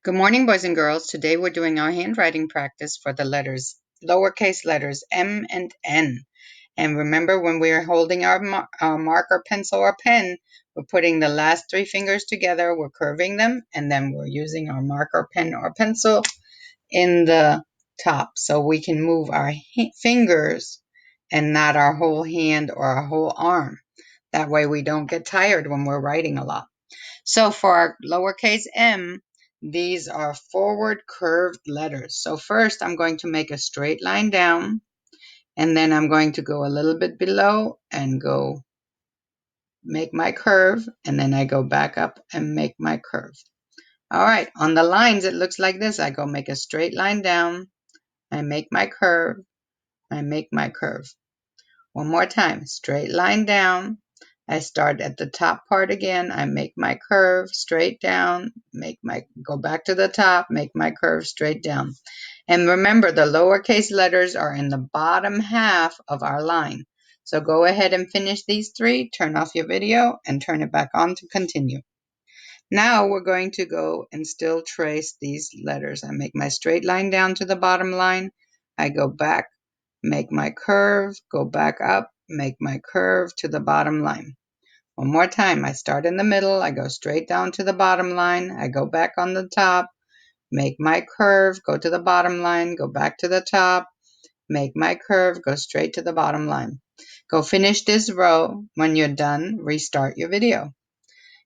Good morning, boys and girls. Today we're doing our handwriting practice for the letters, lowercase letters M and N. And remember, when we're holding our marker, pencil, or pen, we're putting the last three fingers together, we're curving them, and then we're using our marker, pen, or pencil in the top so we can move our fingers and not our whole hand or our whole arm. That way we don't get tired when we're writing a lot. So for our lowercase m, these are forward curved letters. So first I'm going to make a straight line down, and then I'm going to go a little bit below and go make my curve, and then I go back up and make my curve. All right, on the lines it looks like this. I go make a straight line down, I make my curve, I make my curve. One more time, straight line down. I start at the top part again. I make my curve straight down, go back to the top, make my curve straight down. And remember, the lowercase letters are in the bottom half of our line. So go ahead and finish these three, turn off your video, and turn it back on to continue. Now we're going to go and still trace these letters. I make my straight line down to the bottom line. I go back, make my curve, go back up, make my curve to the bottom line. One more time. I start in the middle, I go straight down to the bottom line, I go back on the top, make my curve, go to the bottom line, go back to the top, make my curve, go straight to the bottom line. Go finish this row. When you're done, restart your video.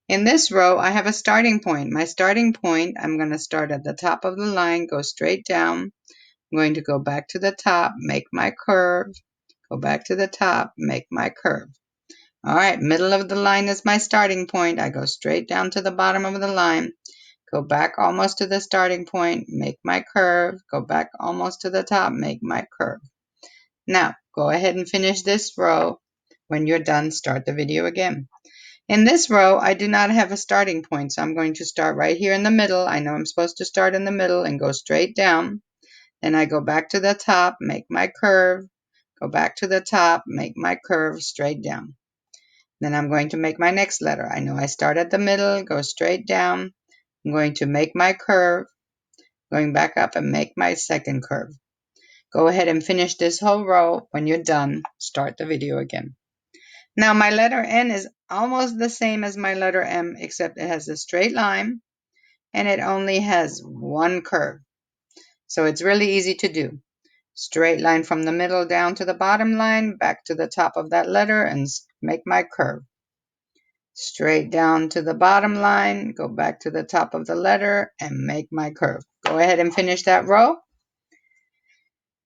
In this row, I have a starting point. My starting point, I'm going to start at the top of the line, go straight down. I'm going to go back to the top, make my curve, go back to the top, make my curve. All right, middle of the line is my starting point. I go straight down to the bottom of the line, go back almost to the starting point, make my curve, go back almost to the top, make my curve. Now, go ahead and finish this row. When you're done, start the video again. In this row, I do not have a starting point, so I'm going to start right here in the middle. I know I'm supposed to start in the middle and go straight down. Then I go back to the top, make my curve, go back to the top, make my curve straight down. Then I'm going to make my next letter. I know I start at the middle, go straight down. I'm going to make my curve, going back up and make my second curve. Go ahead and finish this whole row. When you're done, start the video again. Now my letter N is almost the same as my letter M, except it has a straight line and it only has one curve. So it's really easy to do. Straight line from the middle down to the bottom line, back to the top of that letter and make my curve. Straight down to the bottom line, go back to the top of the letter and make my curve. Go ahead and finish that row.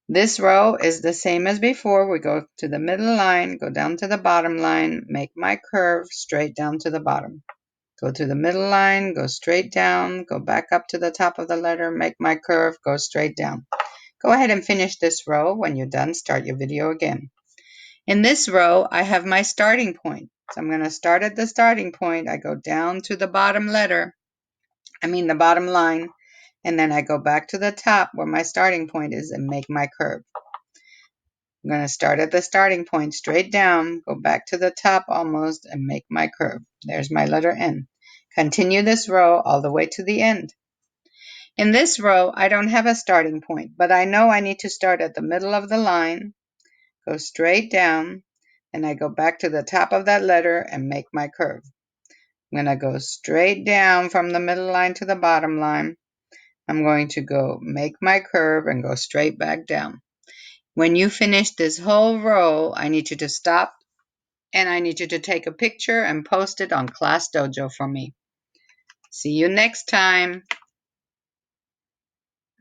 This row is the same as before. We go to the middle line, go down to the bottom line, make my curve straight down to the bottom. Go to the middle line, go straight down, go back up to the top of the letter, make my curve, go straight down. Go ahead and finish this row. When you're done, start your video again. In this row, I have my starting point. So I'm going to start at the starting point. I go down to the bottom the bottom line, and then I go back to the top where my starting point is and make my curve. I'm going to start at the starting point, straight down, go back to the top almost, and make my curve. There's my letter N. Continue this row all the way to the end. In this row, I don't have a starting point, but I know I need to start at the middle of the line, go straight down, and I go back to the top of that letter and make my curve. I'm going to go straight down from the middle line to the bottom line. I'm going to go make my curve and go straight back down. When you finish this whole row, I need you to stop and I need you to take a picture and post it on Class Dojo for me. See you next time.